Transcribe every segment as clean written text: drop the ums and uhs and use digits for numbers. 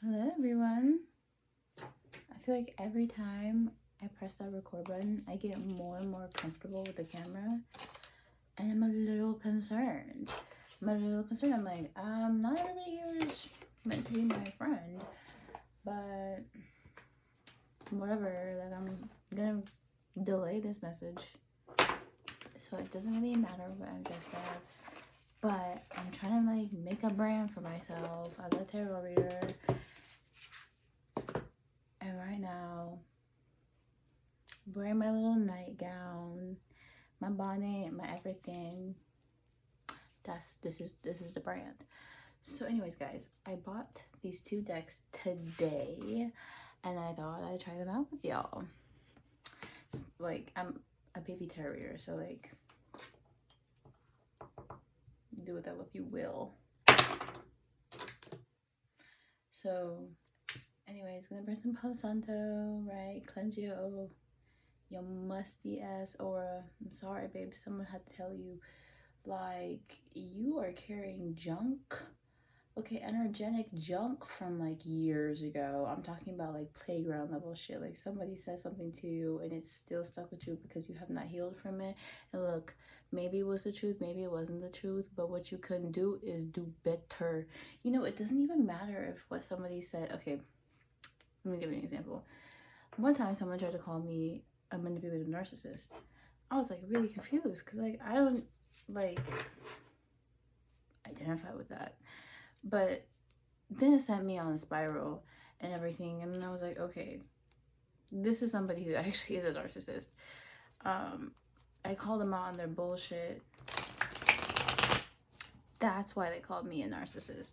Hello everyone. I feel like every time I press that record button, I get more and more comfortable with the camera, and I'm a little concerned. I'm like, not everybody here is meant to be my friend, but whatever. Like, I'm gonna delay this message, so it doesn't really matter what I'm dressed as. But I'm trying to like make a brand for myself as a tarot reader. And right now, wearing my little nightgown, my bonnet, my everything. This is the brand. So anyways, guys, I bought these two decks today and I thought I'd try them out with y'all. Like, I'm a baby terrier, so like, do with that what you will. So anyways, gonna burn some Palo Santo, right? Cleanse your musty ass aura. I'm sorry, babe, someone had to tell you, like, you are carrying junk. Okay, energetic junk from like years ago. I'm talking about like playground level shit. Like, somebody says something to you and it's still stuck with you because you have not healed from it. And look, maybe it was the truth, maybe it wasn't the truth, but what you can do is do better. You know, it doesn't even matter if what somebody said. Okay, let me give you an example. One time someone tried to call me a manipulative narcissist. I was like really confused because like I don't like identify with that. But then it sent me on a spiral and everything, and then I was like, okay, this is somebody who actually is a narcissist. I called them out on their bullshit. That's why they called me a narcissist.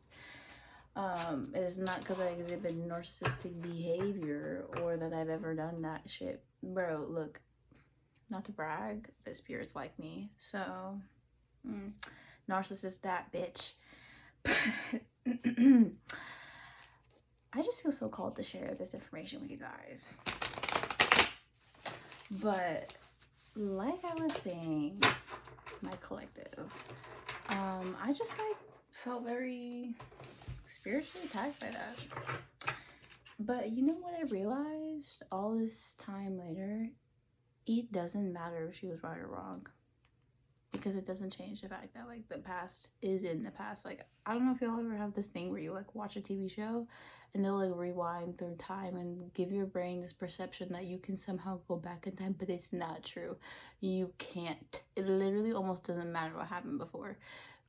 It is not because I exhibit narcissistic behavior or that I've ever done that shit. Bro, look, not to brag, but spirits like me. So, narcissist that bitch. I just feel so called to share this information with you guys. But like I was saying, my collective, I just like felt very spiritually attacked by that. But you know what I realized all this time later? It doesn't matter if she was right or wrong, because it doesn't change the fact that like the past is in the past. Like, I don't know if y'all ever have this thing where you like watch a TV show and they'll like rewind through time and give your brain this perception that you can somehow go back in time, but it's not true. You can't. It literally almost doesn't matter what happened before.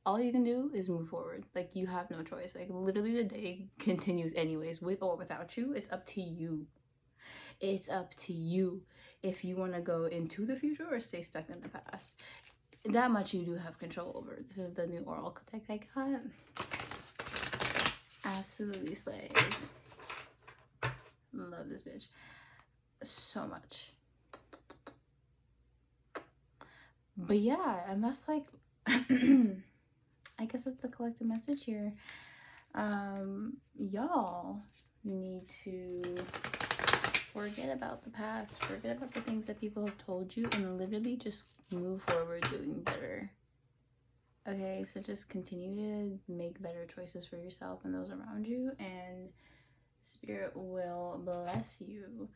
All you can do is move forward. Like, you have no choice. Like, literally the day continues anyways, with or without you. It's up to you. It's up to you if you want to go into the future or stay stuck in the past. That much you do have control over. This is the new oral deck I got. Absolutely slays. Love this bitch so much. But yeah, and that's like I guess that's the collective message here. Y'all need to forget about the past, forget about the things that people have told you, and literally just move forward doing better. Okay, so just continue to make better choices for yourself and those around you, and spirit will bless you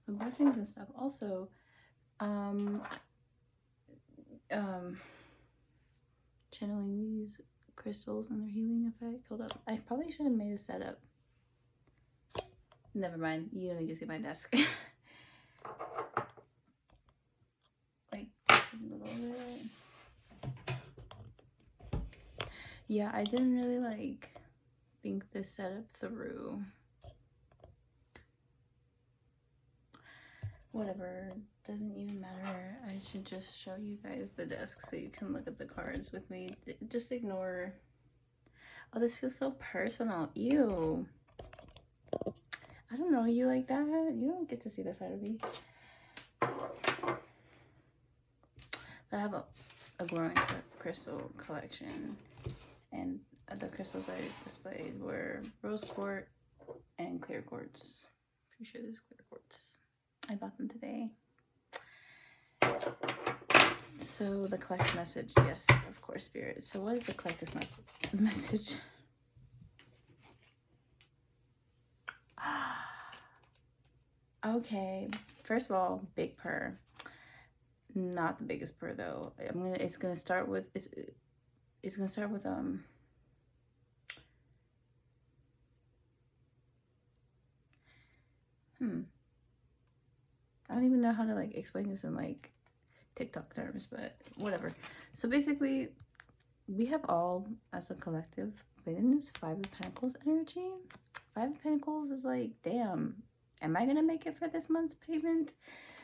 with blessings and stuff. Also, channeling these crystals and their healing effect. Hold up, I probably should have made a setup. Never mind, you don't need to see my desk. Like, just a little bit. Yeah, I didn't really like think this setup through. Whatever, doesn't even matter. I should just show you guys the desk so you can look at the cards with me. Just ignore. Oh, this feels so personal. Ew. I don't know you like that. You don't get to see this side of me. But I have a growing crystal collection, and the crystals I displayed were rose quartz and clear quartz. Pretty sure this is clear quartz. I bought them today. So the collective message, yes, of course, spirit. So what is the collective message? Okay, first of all, big purr. Not the biggest purr though. It's gonna start with it's gonna start with I don't even know how to like explain this in like TikTok terms, but whatever. So basically, we have all as a collective been in this Five of Pentacles energy. Five of Pentacles is like, damn, am I gonna make it for this month's payment?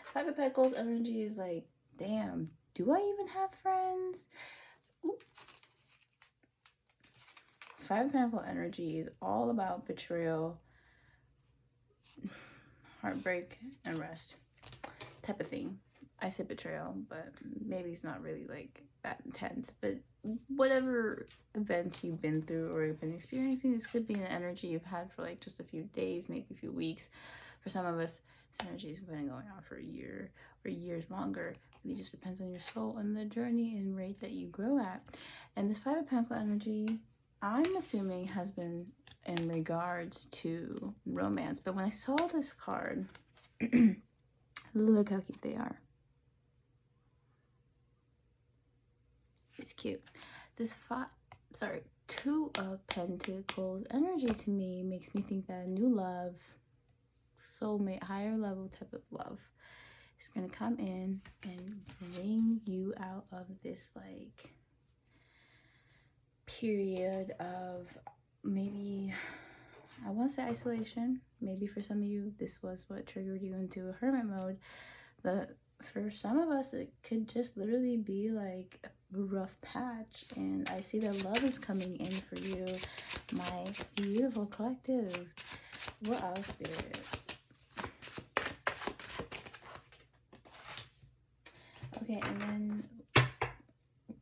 Five of Pentacles energy is like, damn, do I even have friends? Ooh. Five of Pentacles energy is all about betrayal, heartbreak, and rest type of thing. I said betrayal, but maybe it's not really like that intense. But whatever events you've been through or you've been experiencing, this could be an energy you've had for like just a few days, maybe a few weeks. For some of us, this energy has been going on for a year or years longer. It just depends on your soul and the journey and rate that you grow at. And this Five of Pentacles energy, I'm assuming, has been in regards to romance. But when I saw this card, look how cute they are. It's cute. This Two of Pentacles energy to me makes me think that a new love, soulmate, higher level type of love is going to come in and bring you out of this like period of maybe, I want to say isolation. Maybe for some of you, this was what triggered you into a hermit mode. But for some of us, it could just literally be like a rough patch. And I see that love is coming in for you, my beautiful collective. What else, Spirit? Okay, and then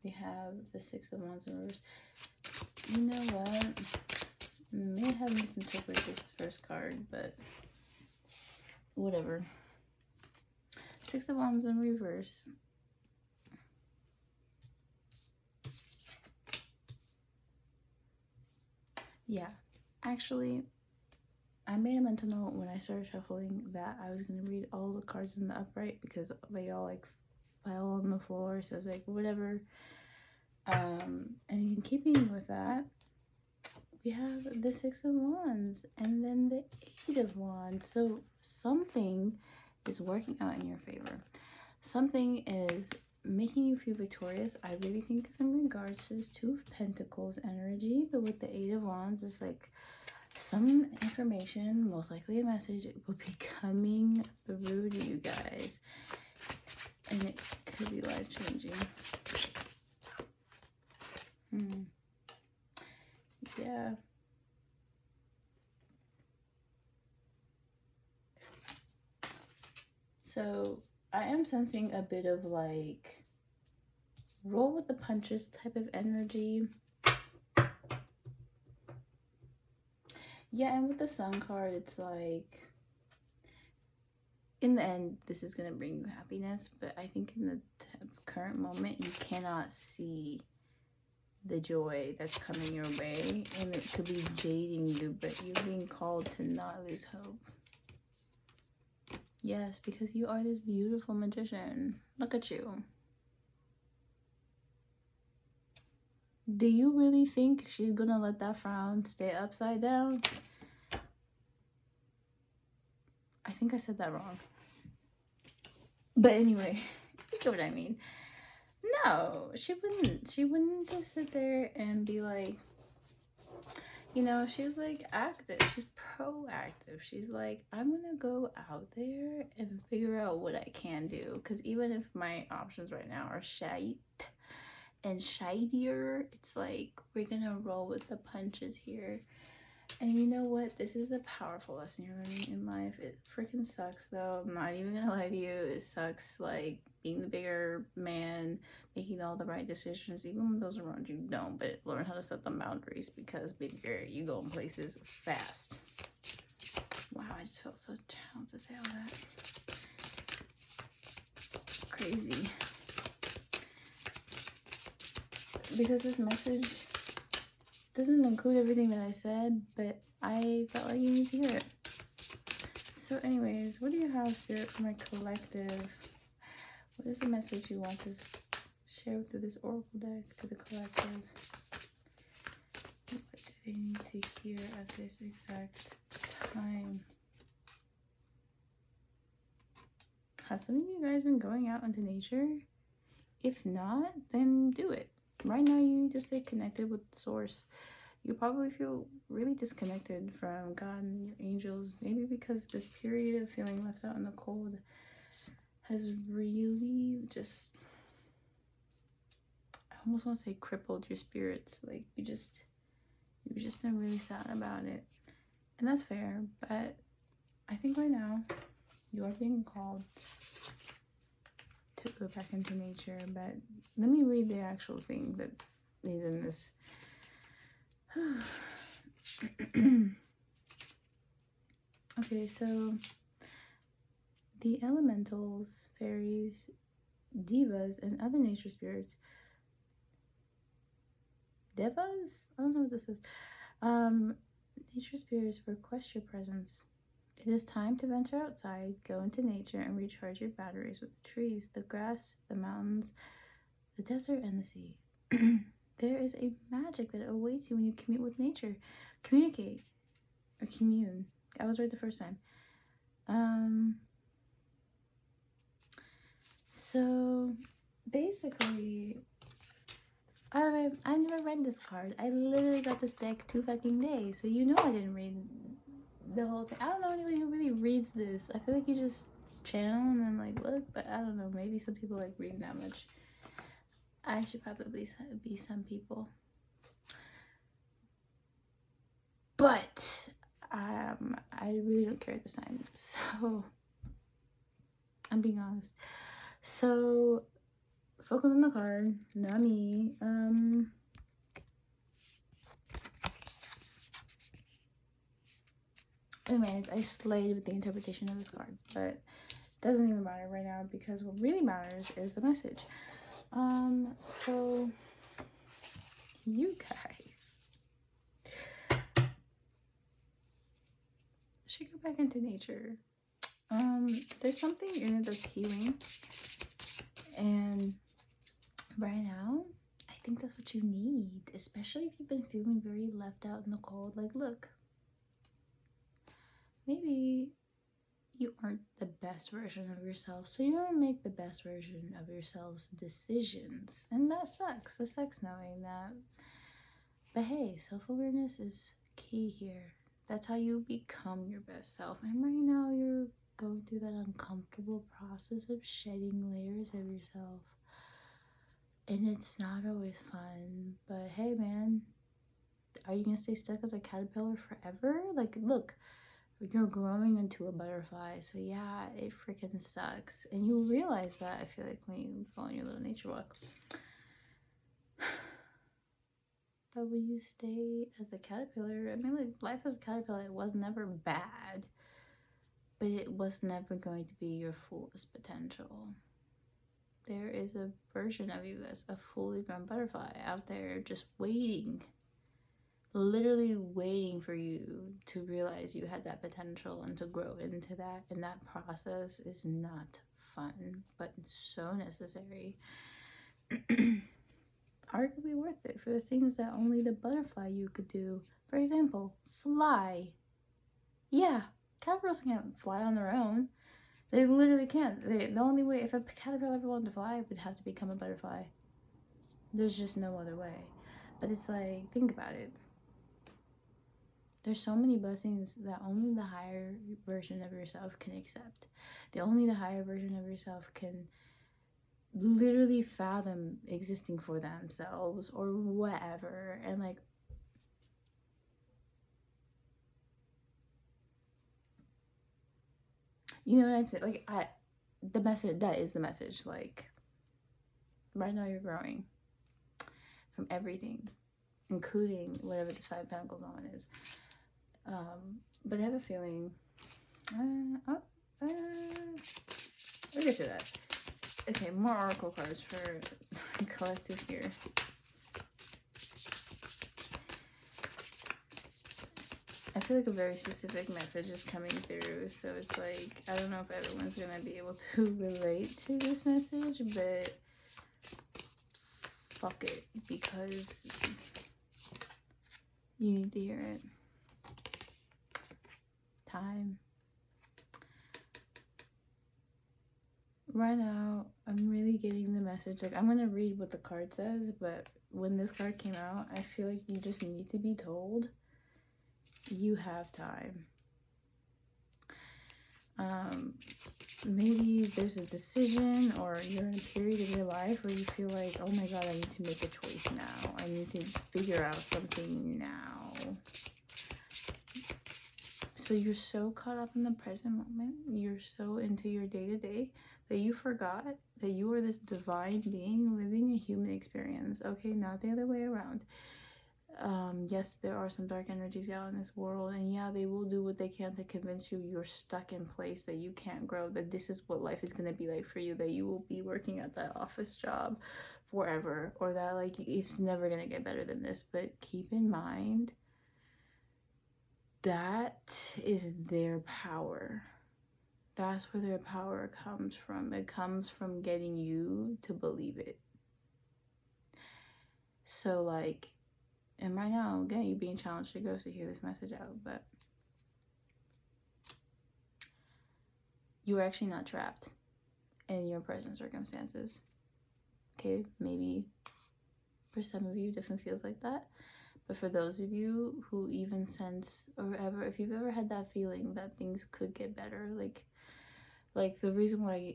we have the Six of Wands in reverse. You know what? May have misinterpreted this first card, but whatever. Six of Wands in reverse. Yeah, actually, I made a mental note when I started shuffling that I was going to read all the cards in the upright because they all like fell on the floor. So I was like, whatever. And in keeping with that, we have the Six of Wands and then the Eight of Wands. So something is working out in your favor. Something is making you feel victorious. I really think it's in regards to this Two of Pentacles energy, but with the Eight of Wands, it's like some information, most likely a message, will be coming through to you guys, and it could be life-changing. Yeah. So I am sensing a bit of like roll with the punches type of energy. Yeah, and with the Sun card, it's like in the end, this is going to bring you happiness, but I think in the current moment, you cannot see the joy that's coming your way, and it could be jading you, but you're being called to not lose hope. Yes, because you are this beautiful magician. Look at you. Do you really think she's gonna let that frown stay upside down? I think I said that wrong. But anyway, you get what I mean. No, she wouldn't. She wouldn't just sit there and be like, you know, she's like active. She's proactive. She's like, I'm gonna go out there and figure out what I can do. Because even if my options right now are shite and shittier, it's like we're gonna roll with the punches here. And you know what? This is a powerful lesson you're learning in life. It freaking sucks though. I'm not even gonna lie to you. It sucks like being the bigger man, making all the right decisions, even when those around you don't. But learn how to set the boundaries because baby girl, you go in places fast. Wow, I just felt so challenged to say all that. Crazy. Because this message doesn't include everything that I said, but I felt like you need to hear it. So anyways, what do you have, Spirit, for my collective? What is the message you want to share through this oracle deck to the collective? What do they need to hear at this exact time? Have some of you guys been going out into nature? If not, then do it. Right now, you need to stay connected with Source. You probably feel really disconnected from God and your angels. Maybe because this period of feeling left out in the cold has really just, I almost want to say crippled your spirits. Like you've just been really sad about it. And that's fair, but I think right now you are being called to go back into nature. But let me read the actual thing that is in this. Okay, so the elementals, fairies, divas, and other nature spirits. Devas? I don't know what this is. Nature spirits request your presence. It is time to venture outside, go into nature, and recharge your batteries with the trees, the grass, the mountains, the desert, and the sea. There is a magic that awaits you when you commute with nature. Communicate. Or commune. I was right the first time. So, basically, I never read this card. I literally got this deck 2 fucking days. So you know I didn't read the whole thing. I don't know anybody who really reads this. I feel like you just channel and then like look, but I don't know. Maybe some people like reading that much. I should probably be some people. But I really don't care this time. So I'm being honest. So focus on the card, not me. Anyways, I slayed with the interpretation of this card, but it doesn't even matter right now because what really matters is the message. So you guys should go back into nature. There's something in it that's healing, and right now I think that's what you need, especially if you've been feeling very left out in the cold. Like, look, maybe you aren't the best version of yourself, so you don't make the best version of yourself's decisions, and that sucks. It sucks knowing that, but hey, self-awareness is key here. That's how you become your best self. And right now you're going through that uncomfortable process of shedding layers of yourself, and it's not always fun. But hey man, are you gonna stay stuck as a caterpillar forever? Like, look, you're growing into a butterfly, so yeah, it freaking sucks, and you realize that, I feel like, when you go on your little nature walk. But when you stay as a caterpillar, I mean, like, life as a caterpillar, it was never bad, but it was never going to be your fullest potential. There is a version of you that's a fully grown butterfly out there just waiting, literally waiting for you to realize you had that potential and to grow into that. And that process is not fun, but so necessary. Arguably worth it for the things that only the butterfly you could do. For example, fly. Yeah, caterpillars can't fly on their own. They literally can't. The only way, if a caterpillar ever wanted to fly, it would have to become a butterfly. There's just no other way. But it's like, think about it. There's so many blessings that only the higher version of yourself can accept. Only the higher version of yourself can literally fathom existing for themselves or whatever. And like, you know what I'm saying? Like, the message, that is the message. Like, right now you're growing from everything, including whatever this 5 of Pentacles moment is. But I have a feeling, we'll get to that. Okay, more oracle cards for collective here. I feel feel like a very specific message is coming through. So it's like, I don't know if everyone's going to be able to relate to this message, but fuck it, because you need to hear it. Time. Right now, I'm really getting the message. Like, I'm going to read what the card says, but when this card came out, I feel like you just need to be told you have time. Maybe there's a decision, or you're in a period of your life where you feel like, oh my god, I need to make a choice now. I need to figure out something now. So you're so caught up in the present moment, you're so into your day-to-day that you forgot that you are this divine being living a human experience, okay? Not the other way around. Yes, there are some dark energies out in this world, and yeah, they will do what they can to convince you you're stuck in place, that you can't grow, that this is what life is going to be like for you, that you will be working at that office job forever, or that like it's never going to get better than this. But keep in mind, that is their power. That's where their power comes from. It comes from getting you to believe it. So like, and right now, again, you're being challenged to go, so hear this message out, but you are actually not trapped in your present circumstances. Okay, maybe for some of you, it definitely feels like that. But for those of you who even sense, or ever, if you've ever had that feeling that things could get better, like the reason why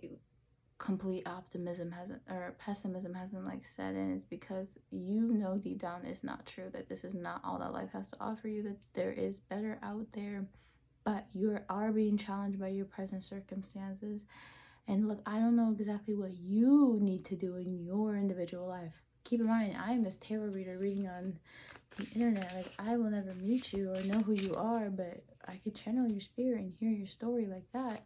complete optimism hasn't, or pessimism hasn't like set in, is because you know deep down it's not true, that this is not all that life has to offer you, that there is better out there, but you are being challenged by your present circumstances. And look, I don't know exactly what you need to do in your individual life. Keep in mind, I am this tarot reader reading on the internet. Like, I will never meet you or know who you are, but I could channel your spirit and hear your story like that,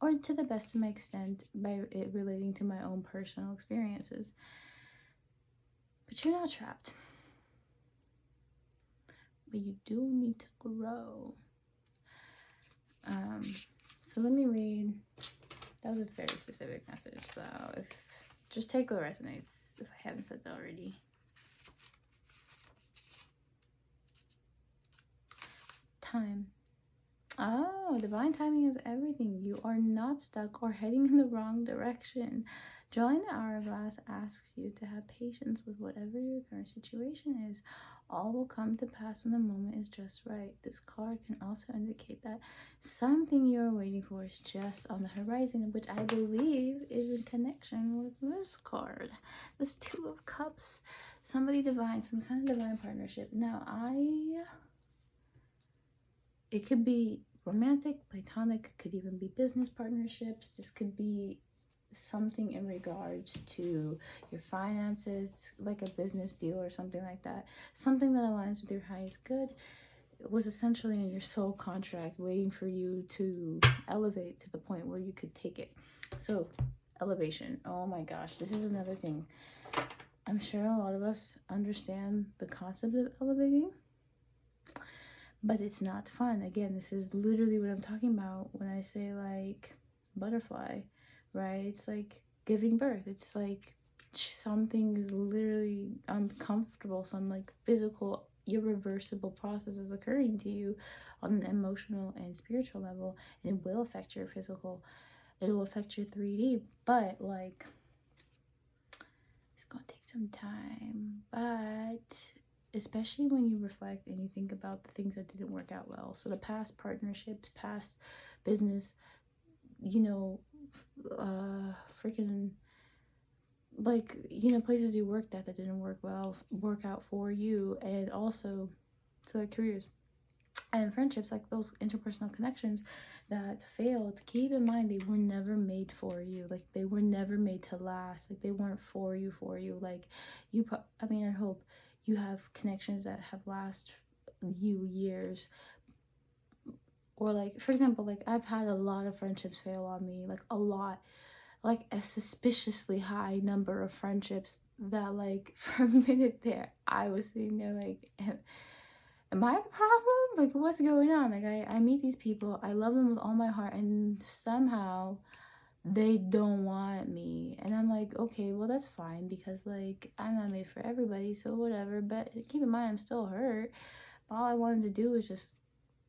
or to the best of my extent by it relating to my own personal experiences. But you're not trapped. But you do need to grow. So let me read. That was a very specific message, so if just take what resonates, if I haven't said that already. Time. Oh, divine timing is everything. You are not stuck or heading in the wrong direction. Drawing the hourglass asks you to have patience with whatever your current situation is. All will come to pass when the moment is just right. This card can also indicate that something you're waiting for is just on the horizon, which I believe is in connection with this card. This Two of Cups. Somebody divine, some kind of divine partnership. Now, it could be romantic, platonic, could even be business partnerships. This could be something in regards to your finances, like a business deal or something like that. Something that aligns with your highest good. It was essentially in your soul contract, waiting for you to elevate to the point where you could take it. So, elevation. Oh my gosh, this is another thing. I'm sure a lot of us understand the concept of elevating, but it's not fun. Again, this is literally what I'm talking about when I say like butterfly, right? It's like giving birth. It's like something is literally uncomfortable, some like physical, irreversible process is occurring to you on an emotional and spiritual level, and it will affect your physical, it will affect your 3D, but like it's gonna take some time. But especially when you reflect and you think about the things that didn't work out well, so the past partnerships, past business, you know, freaking like, you know, places you worked at that didn't work out for you, and also so like careers and friendships, like those interpersonal connections that failed. Keep in mind, they were never made for you. Like, they were never made to last. Like, they weren't for you. Like, I hope you have connections that have last you years. Or like, for example, like I've had a lot of friendships fail on me, like a lot, like a suspiciously high number of friendships that like for a minute there I was sitting there like, am I the problem? like, what's going on? Like, I meet these people, I love them with all my heart, and somehow they don't want me. And I'm like, okay, well, that's fine, because, like, I'm not made for everybody, so whatever. But keep in mind, I'm still hurt. All I wanted to do was just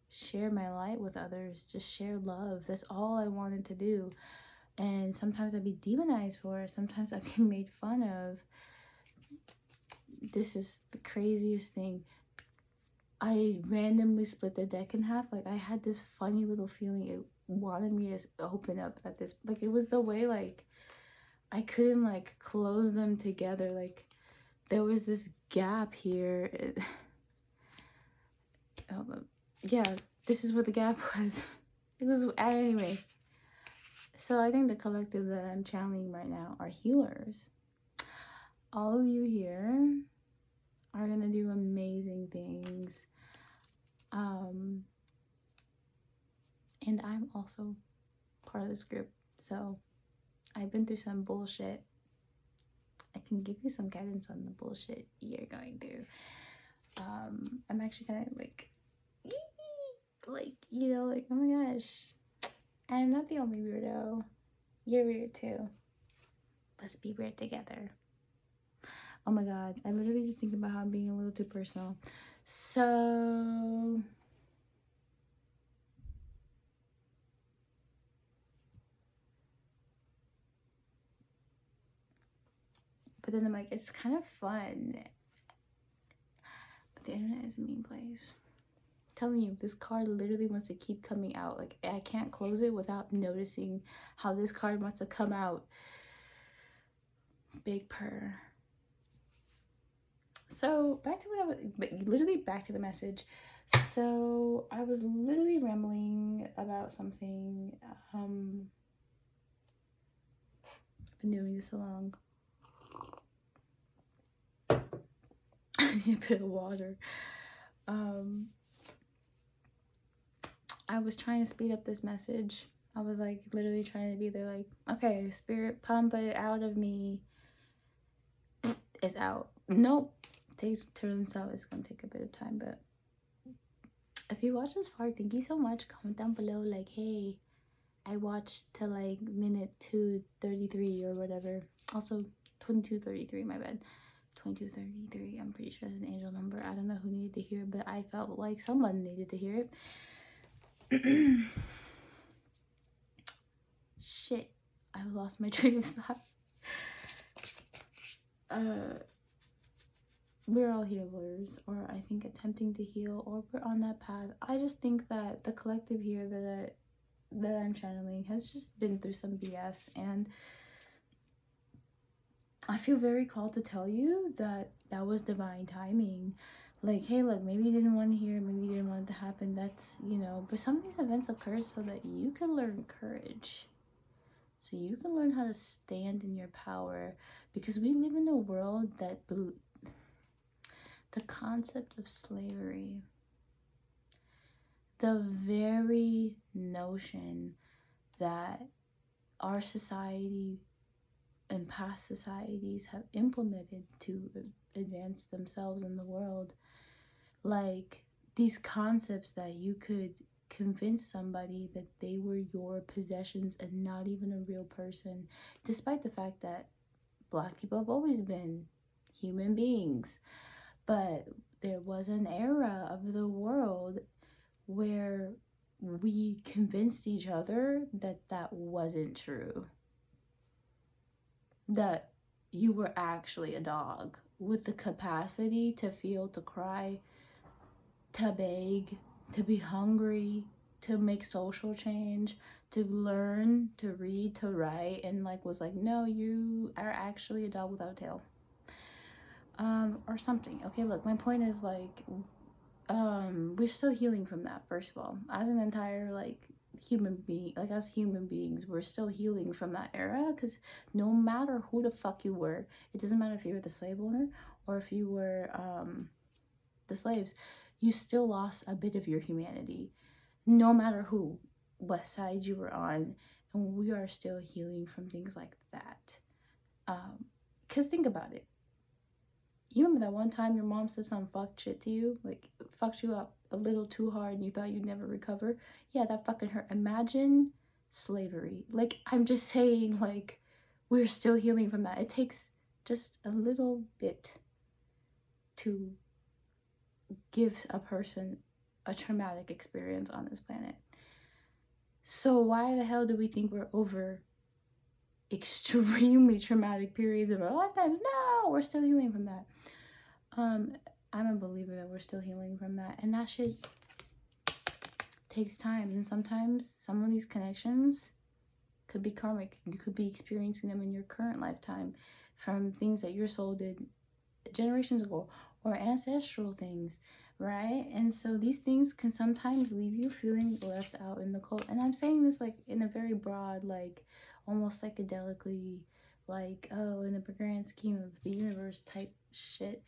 share my light with others, just share love. That's all I wanted to do. And sometimes I'd be demonized for it, sometimes I'd be made fun of. This is the craziest thing. I randomly split the deck in half. Like, I had this funny little feeling it wanted me to open up at this. Like, it was the way, like, I couldn't, like, close them together. Like, there was this gap here. Yeah, this is what the gap was. It was, anyway. So I think the collective that I'm channeling right now are healers. All of you here are gonna do amazing things. And I'm also part of this group, so I've been through some bullshit. I can give you some guidance on the bullshit you're going through. I'm actually kind of like, you know, like, oh my gosh, I'm not the only weirdo. You're weird too. Let's be weird together. Oh my god, I literally just think about how I'm being a little too personal. So but then I'm like, it's kind of fun. But the internet is a mean place. I'm telling you, this card literally wants to keep coming out. Like, I can't close it without noticing how this card wants to come out. Big purr. So back to what I was, but literally back to the message. So I was literally rambling about something. I've been doing this so long. I need a bit of water. I was trying to speed up this message. I was like literally trying to be there, like, okay, spirit, pump it out of me. It's out. Nope. Turns out it's gonna take a bit of time, but if you watched this far, thank you so much. Comment down below, like, hey, I watched to like minute 2:33 or whatever. Also 22:33, my bad. 22:33. I'm pretty sure that's an angel number. I don't know who needed to hear it, but I felt like someone needed to hear it. Shit, I lost my train of thought. We're all healers, or I think attempting to heal, or we're on that path. I just think that the collective here that I'm channeling has just been through some BS, and I feel very called to tell you that that was divine timing. Like, hey, look, maybe you didn't want to hear it, maybe you didn't want it to happen. That's, you know, but some of these events occur so that you can learn courage. So you can learn how to stand in your power, because we live in a world that the concept of slavery, the very notion that our society and past societies have implemented to advance themselves in the world, like these concepts that you could convince somebody that they were your possessions and not even a real person, despite the fact that Black people have always been human beings. But there was an era of the world where we convinced each other that that wasn't true. That you were actually a dog with the capacity to feel, to cry, to beg, to be hungry, to make social change, to learn, to read, to write, and like was like, no, you are actually a dog without a tail. Or something. Okay, look, my point is like, we're still healing from that, first of all. As an entire like human being, like as human beings, we're still healing from that era, because no matter who the fuck you were, it doesn't matter if you were the slave owner or if you were the slaves, you still lost a bit of your humanity, no matter who, what side you were on. And we are still healing from things like that. Because think about it. You remember that one time your mom said some fucked shit to you? Like, fucked you up a little too hard and you thought you'd never recover? Yeah, that fucking hurt. Imagine slavery. Like, I'm just saying, like, we're still healing from that. It takes just a little bit to give a person a traumatic experience on this planet. So why the hell do we think we're over extremely traumatic periods of our lifetime? No, we're still healing from that. I'm a believer that we're still healing from that, and that shit takes time. And sometimes some of these connections could be karmic. You could be experiencing them in your current lifetime from things that your soul did generations ago, or ancestral things, right? And so these things can sometimes leave you feeling left out in the cold. And I'm saying this like in a very broad, like almost psychedelically, like, oh, in the grand scheme of the universe type shit.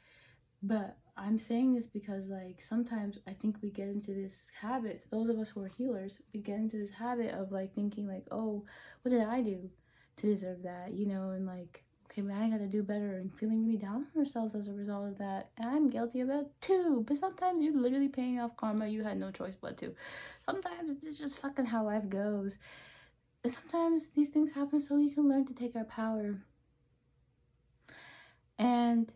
But I'm saying this because, like, sometimes I think we get into this habit, those of us who are healers, we get into this habit of, like, thinking, like, oh, what did I do to deserve that, you know, and, like, okay, but I gotta do better, and feeling really down on ourselves as a result of that. And I'm guilty of that too, but sometimes you're literally paying off karma you had no choice but to. Sometimes it's just fucking how life goes. And sometimes these things happen so we can learn to take our power and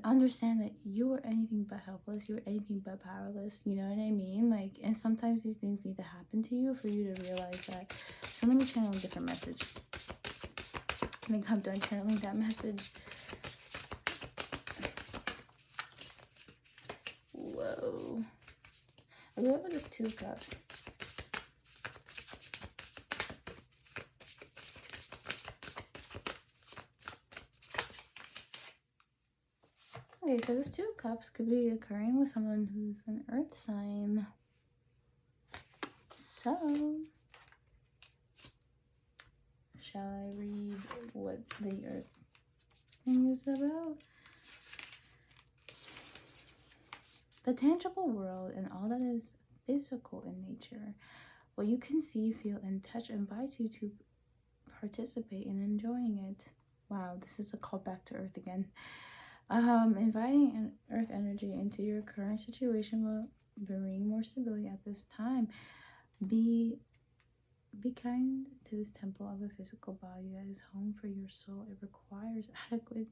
understand that you are anything but helpless, you're anything but powerless, you know what I mean? Like, and sometimes these things need to happen to you for you to realize that. So let me channel a different message. I think I'm done channeling that message. Whoa. I love this 2 cups. Okay, so this 2 cups could be occurring with someone who's an earth sign. So, shall I read what the earth thing is about? The tangible world and all that is physical in nature, what you can see, feel, and touch invites you to participate in enjoying it. Wow, this is a call back to earth again. Inviting an earth energy into your current situation will bring more stability at this time. Be kind to this temple of a physical body that is home for your soul. It requires adequate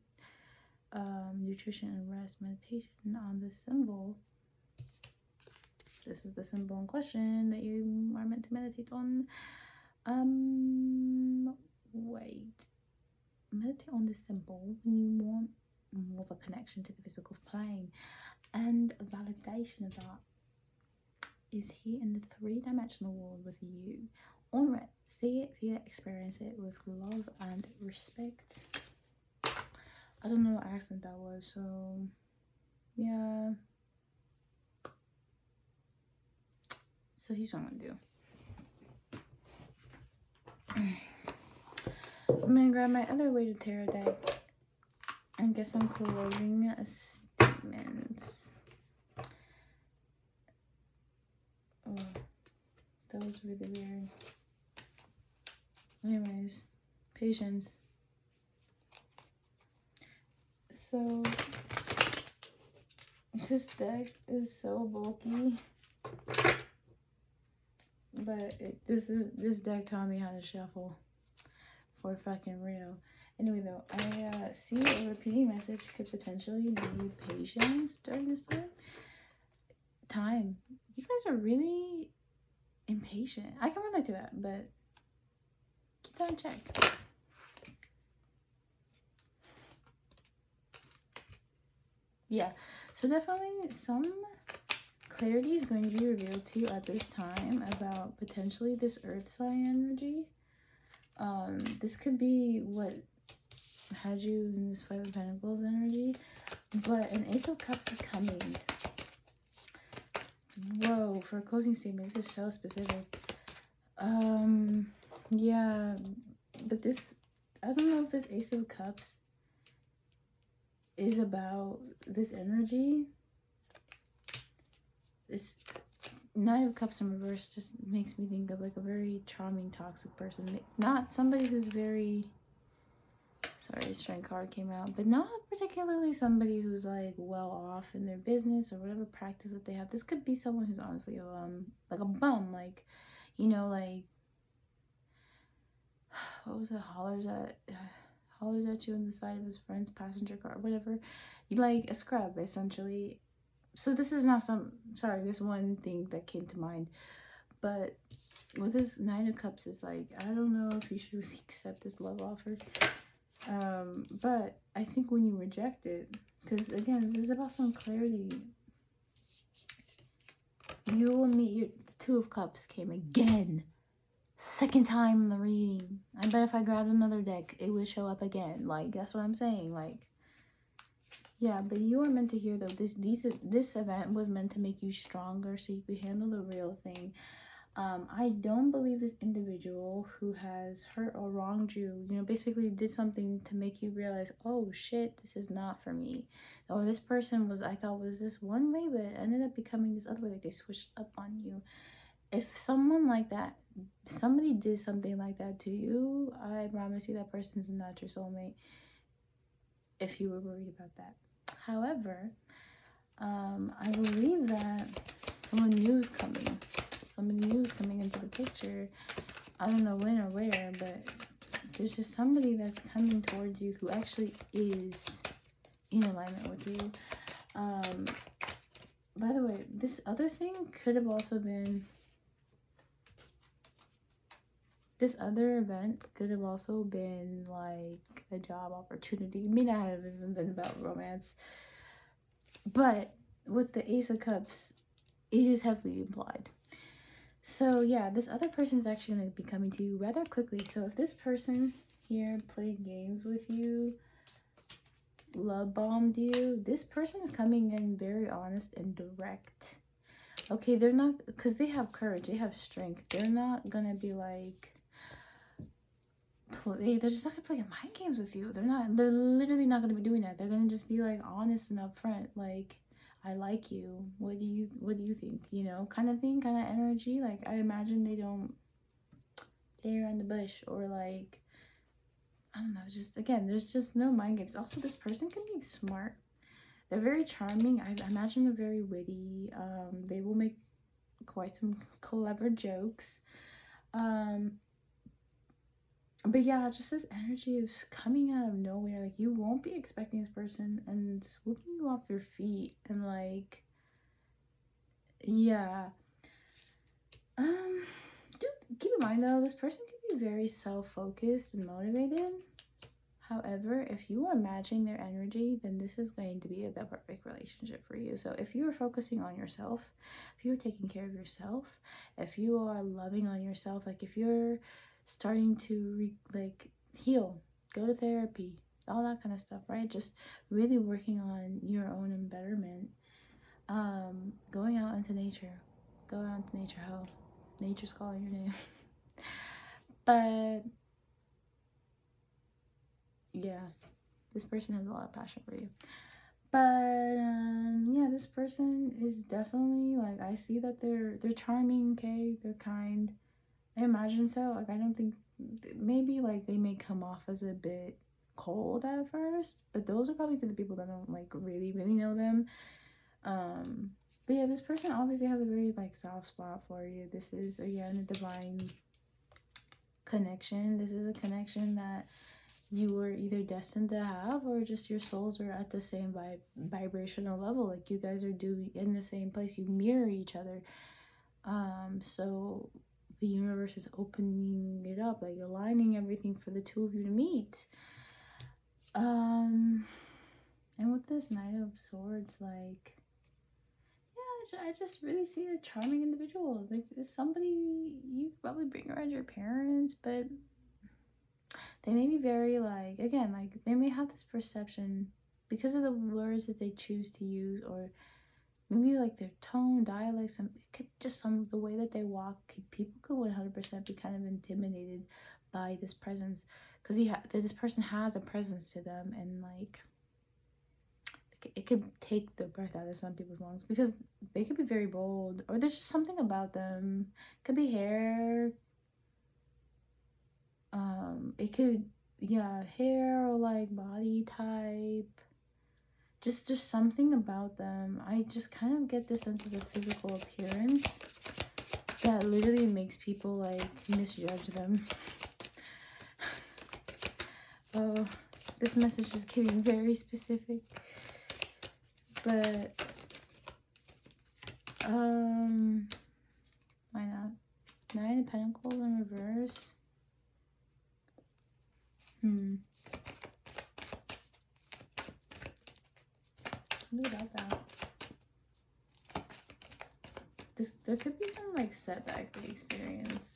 nutrition and rest. Meditation on this symbol. This is the symbol in question that you are meant to meditate on. Wait. Meditate on this symbol when you want more of a connection to the physical plane and validation about, is he in the 3-dimensional world with you? Honor it, see it, feel it, experience it with love and respect. I don't know what accent that was, so yeah. So here's what I'm gonna do. I'm gonna grab my other weighted tarot deck and get some closing statements. Oh, that was really weird. Anyways, patience. So this deck is so bulky, but this deck taught me how to shuffle for fucking real. Anyway, though, I see a repeating message could potentially be patience during this time. You guys are really impatient. I can relate to that, but keep that in check. Yeah, so definitely some clarity is going to be revealed to you at this time about potentially this earth sign energy. This could be what had you in this 5 of Pentacles energy, but an Ace of Cups is coming. Whoa, for a closing statement, this is so specific. Yeah, but this, I don't know if this Ace of Cups is about this energy. This 9 of Cups in reverse just makes me think of like a very charming, toxic person. Not somebody who's very Sorry, Strength card came out. But not particularly somebody who's like well off in their business or whatever practice that they have. This could be someone who's honestly like a bum, like, you know, like, what was it, hollers at you on the side of his friend's passenger car, whatever. Like a scrub, essentially. So this is not this one thing that came to mind. But with this Nine of Cups, is like, I don't know if you should really accept this love offer. But I think when you reject it, because again, this is about some clarity. You will meet your Two of Cups came again. Second time in the reading. I bet if I grabbed another deck, it would show up again. Like, that's what I'm saying. Like, yeah, but you are meant to hear, though, this event was meant to make you stronger so you could handle the real thing. I don't believe this individual who has hurt or wronged you, you know, basically did something to make you realize, oh shit, this is not for me. Or this person I thought was this one way, but it ended up becoming this other way. Like, they switched up on you. If someone like that, somebody did something like that to you, I promise you that person's not your soulmate, if you were worried about that. However, I believe that someone new is coming. Somebody new is coming into the picture. I don't know when or where, but there's just somebody that's coming towards you who actually is in alignment with you. By the way, this other thing could have also been... This other event could have also been like a job opportunity. It may not have even been about romance. But with the Ace of Cups, it is heavily implied. So yeah, this other person is actually going to be coming to you rather quickly. So if this person here played games with you, love bombed you, this person is coming in very honest and direct. Okay, they're not, because they have courage, they have strength. They're not going to be like, they're just not going to play mind games with you. They're literally not going to be doing that. They're going to just be like honest and upfront, like, I like you. What do you think? You know, kind of thing, kind of energy. Like, I imagine they don't lay around the bush or like, I don't know, just, again, there's just no mind games. Also, this person can be smart. They're very charming. I imagine they're very witty. They will make quite some clever jokes. But yeah, just this energy is coming out of nowhere. Like, you won't be expecting this person and swooping you off your feet and like, yeah. Keep in mind though, this person can be very self-focused and motivated. However, if you are matching their energy, then this is going to be the perfect relationship for you. So if you are focusing on yourself, if you're taking care of yourself, if you are loving on yourself, like if you're starting to heal, go to therapy, all that kind of stuff, right? Just really working on your own betterment. Going out into nature. Go out into nature. Hell, nature's calling your name. But yeah, this person has a lot of passion for you. But yeah, this person is definitely like, I see that they're charming, okay, they're kind. I imagine so. Like, I don't think, maybe like they may come off as a bit cold at first, but those are probably to the people that don't like really know them. But yeah, this person obviously has a very like soft spot for you. This is, again, a divine connection. This is a connection that you were either destined to have, or just your souls are at the same vibrational level. Like, you guys are in the same place. You mirror each other. So the universe is opening it up, like aligning everything for the two of you to meet. And with this Knight of Swords, like, yeah, I just really see a charming individual. Like, it's somebody you could probably bring around your parents, but they may be very, like, again, like, they may have this perception because of the words that they choose to use, or maybe like their tone, dialect, the way that they walk. People could 100% be kind of intimidated by this presence, because this person has a presence to them, and like, it could take the breath out of some people's lungs, because they could be very bold, or there's just something about them. It could be hair. It could yeah, hair or like body type. Just something about them. I just kind of get the sense of the physical appearance that literally makes people like misjudge them. Oh, this message is getting very specific. But why not? 9 of Pentacles in reverse. What about that? There could be some like setback we experience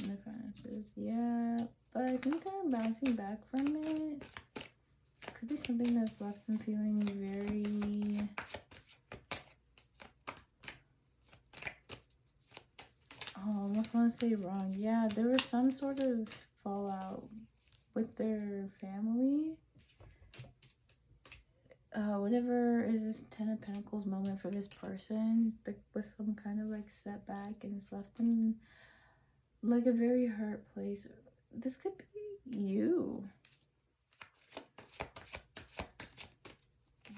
in the finances. Yeah, but I think they're bouncing back from it. Could be something that's left them feeling very I almost want to say wrong. Yeah, there was some sort of fallout with their family. Whatever is this 10 of Pentacles moment for this person, there was some kind of like setback and it's left them like a very hurt place. This could be you.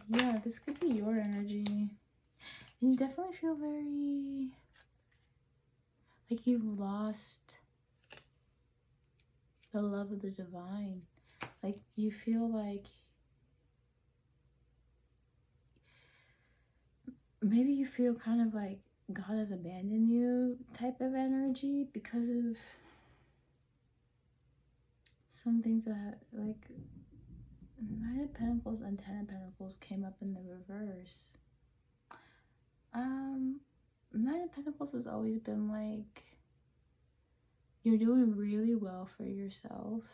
Yeah, this could be your energy. And you definitely feel very like you've lost the love of the divine. Like you feel like maybe you feel kind of like God has abandoned you type of energy because of some things that like 9 of Pentacles and 10 of Pentacles came up in the reverse. 9 of Pentacles has always been like you're doing really well for yourself.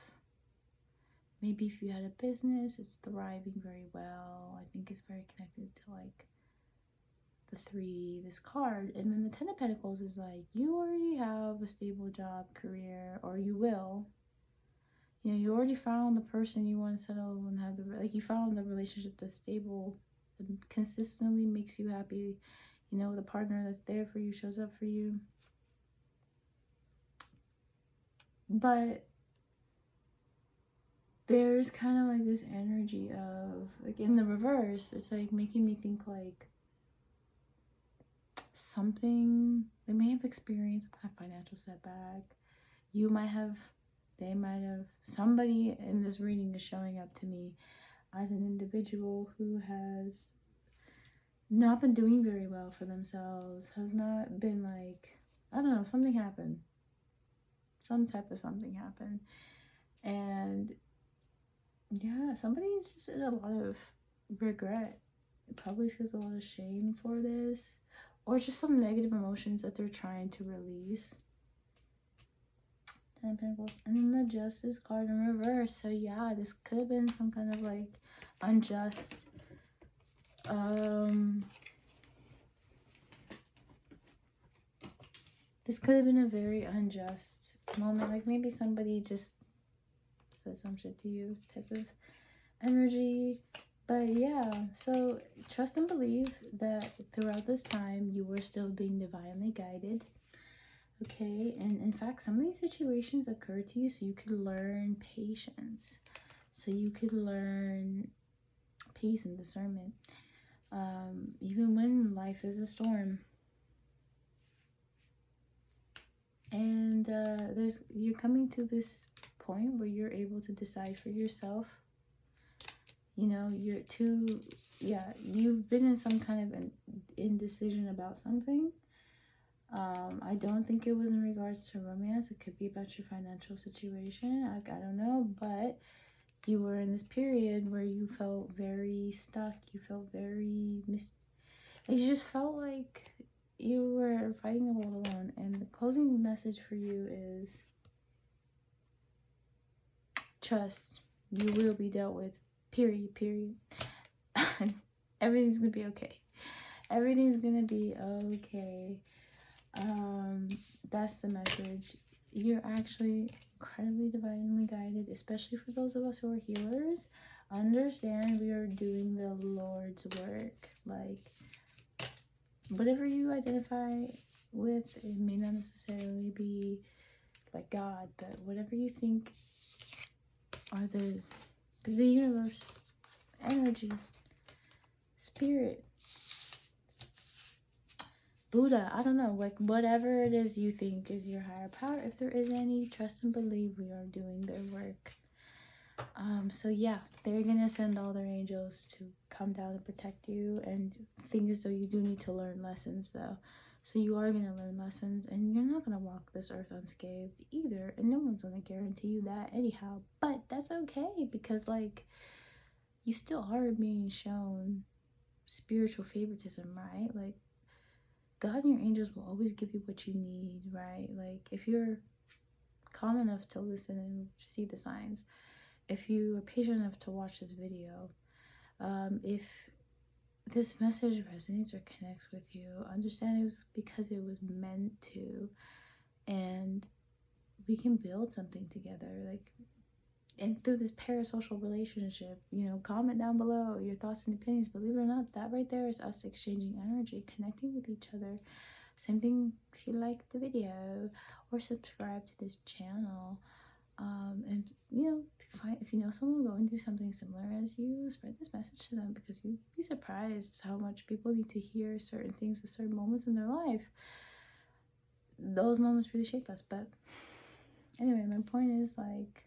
Maybe if you had a business, it's thriving very well. I think it's very connected to like the 3, this card. And then the 10 of Pentacles is like you already have a stable job, career, or you will. You know, you already found the person you want to settle and have like you found the relationship that's stable and consistently makes you happy. You know, the partner that's there for you, shows up for you. But there's kind of like this energy of like in the reverse, it's like making me think like something they may have experienced a financial setback. You might have, they might have, somebody in this reading is showing up to me as an individual who has not been doing very well for themselves, has not been like, I don't know, something happened. Some type of something happened. And yeah, somebody's just in a lot of regret. It probably feels a lot of shame for this. Or just some negative emotions that they're trying to release. 10 of Pentacles. And then the Justice card in reverse. So yeah, this could have been some kind of like unjust this could have been a very unjust moment. Like maybe somebody just said some shit to you type of energy. But yeah, so trust and believe that throughout this time you were still being divinely guided. Okay, and in fact, some of these situations occur to you so you could learn patience. So you could learn peace and discernment. Even when life is a storm. And you're coming to this point where you're able to decide for yourself. You know, you've been in some kind of indecision about something. I don't think it was in regards to romance. It could be about your financial situation. I don't know, but you were in this period where you felt very stuck. You felt very you just felt like you were fighting the world alone. And the closing message for you is trust. You will be dealt with. Period. Everything's gonna be okay. Everything's gonna be okay. That's the message. You're actually incredibly divinely guided, especially for those of us who are healers. Understand we are doing the Lord's work. Like whatever you identify with, it may not necessarily be like God, but whatever you think are the universe, energy, spirit, Buddha, I don't know, like whatever it is you think is your higher power, if there is any, trust and believe we are doing their work. So yeah, they're gonna send all their angels to come down and protect you, and think as though you do need to learn lessons though. So you are gonna learn lessons, and you're not gonna walk this earth unscathed either, and no one's gonna guarantee you that anyhow. But that's okay, because like you still are being shown spiritual favoritism, right? Like God and your angels will always give you what you need, right? Like if you're calm enough to listen and see the signs, if you are patient enough to watch this video, if this message resonates or connects with you, understand it was because it was meant to, and we can build something together. Like, and through this parasocial relationship, you know, comment down below your thoughts and opinions. Believe it or not, that right there is us exchanging energy, connecting with each other. Same thing if you like the video or subscribe to this channel. And you know, if you know someone going through something similar as you, spread this message to them, because you'd be surprised how much people need to hear certain things at certain moments in their life. Those moments really shape us. But anyway, my point is, like,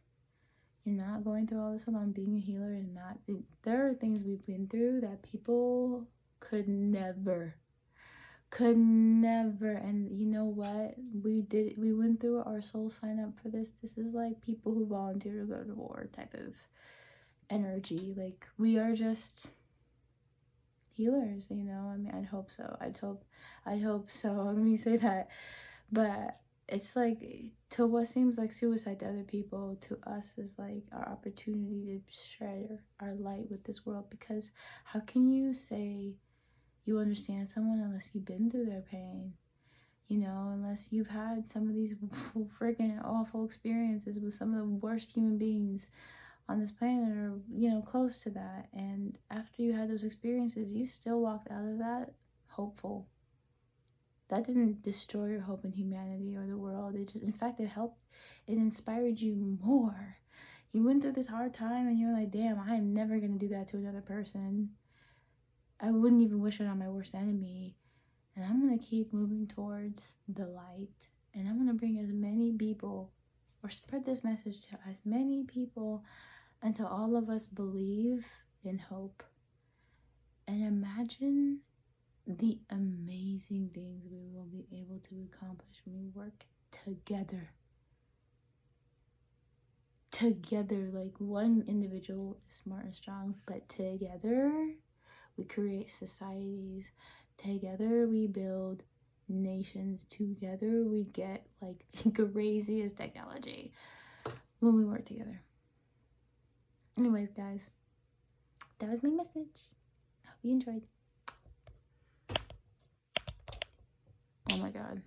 you're not going through all this alone. Being a healer is not, there are things we've been through that people could never, and you know what, we went through our soul sign up for this. This is like people who volunteer to go to war type of energy. Like, we are just healers, you know. I mean, I'd hope so. Let me say that. But it's like, to what seems like suicide to other people, to us is like our opportunity to share our light with this world. Because how can you say you understand someone unless you've been through their pain? You know, unless you've had some of these freaking awful experiences with some of the worst human beings on this planet, or, you know, close to that. And after you had those experiences, you still walked out of that hopeful. That didn't destroy your hope in humanity or the world. It just, in fact, it helped, it inspired you more. You went through this hard time and you're like, damn, I am never going to do that to another person. I wouldn't even wish it on my worst enemy. And I'm going to keep moving towards the light. And I'm going to bring as many people, or spread this message to as many people, until all of us believe in hope. And imagine the amazing things we will be able to accomplish when we work together. Together, like one individual is smart and strong, but together we create societies. Together we build nations. Together we get like the craziest technology when we work together. Anyways, guys, that was my message. I hope you enjoyed. Oh my God.